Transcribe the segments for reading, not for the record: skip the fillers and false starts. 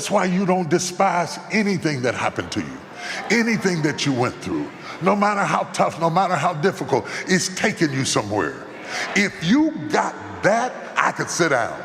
That's why you don't despise anything that happened to you, anything that you went through. No matter how tough, no matter how difficult, it's taking you somewhere. If you got that, I could sit down.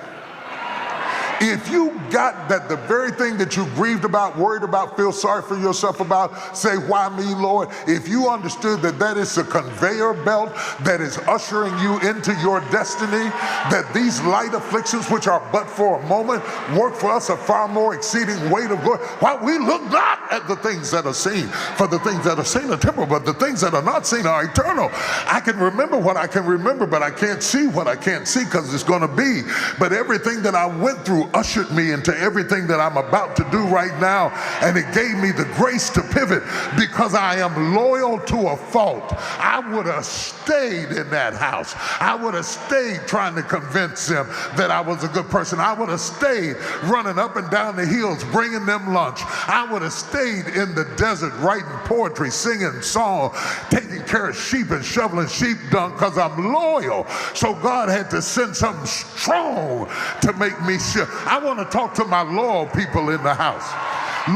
If you got that, the very thing that you grieved about, worried about, feel sorry for yourself about, say, why me, Lord? If you understood that that is a conveyor belt that is ushering you into your destiny, that these light afflictions, which are but for a moment, work for us a far more exceeding weight of glory. While we look not at the things that are seen, for the things that are seen are temporal, but the things that are not seen are eternal. I can remember what I can remember, but I can't see what I can't see because it's going to be. But everything that I went through ushered me into everything that I'm about to do right now, and it gave me the grace to pivot because I am loyal to a fault. I would have stayed in that house. I would have stayed trying to convince them that I was a good person. I would have stayed running up and down the hills bringing them lunch. I would have stayed in the desert writing poetry, singing songs, taking care of sheep and shoveling sheep dung because I'm loyal. So God had to send something strong to make me sure. I want to talk to my loyal people in the house.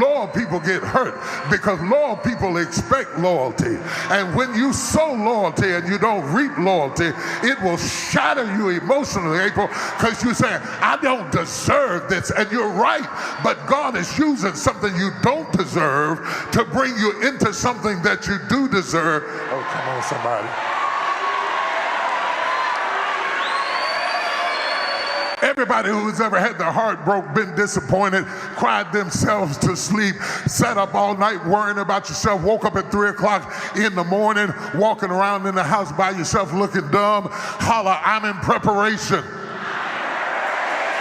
Loyal people get hurt because loyal people expect loyalty. And when you sow loyalty and you don't reap loyalty, it will shatter you emotionally, April, because you're saying, I don't deserve this. And you're right, but God is using something you don't deserve to bring you into something that you do deserve. Oh, come on, somebody. Everybody who's ever had their heart broke, been disappointed, cried themselves to sleep, sat up all night worrying about yourself, woke up at 3 o'clock in the morning, walking around in the house by yourself looking dumb, holler, I'm in preparation.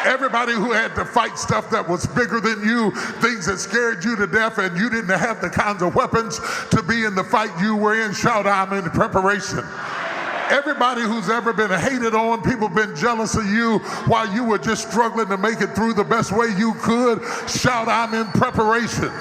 Everybody who had to fight stuff that was bigger than you, things that scared you to death, and you didn't have the kinds of weapons to be in the fight you were in, shout, I'm in preparation. Everybody who's ever been hated on, people been jealous of you while you were just struggling to make it through the best way you could, shout, I'm in preparation.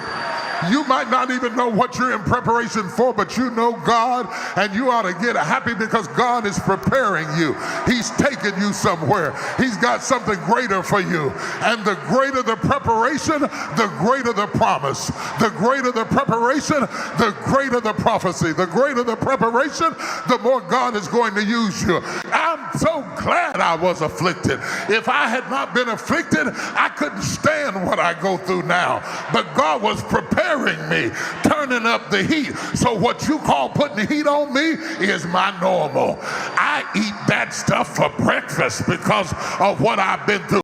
You might not even know what you're in preparation for, but you know God, and you ought to get happy because God is preparing you. He's taking you somewhere. He's got something greater for you. And the greater the preparation, the greater the promise. The greater the preparation, the greater the prophecy. The greater the preparation, the more God is going to use you. I'm so glad I was afflicted. If I had not been afflicted, I couldn't stand what I go through now. But God was preparing me, turning up the heat. So what you call putting the heat on me is my normal. I eat that stuff for breakfast because of what I've been through.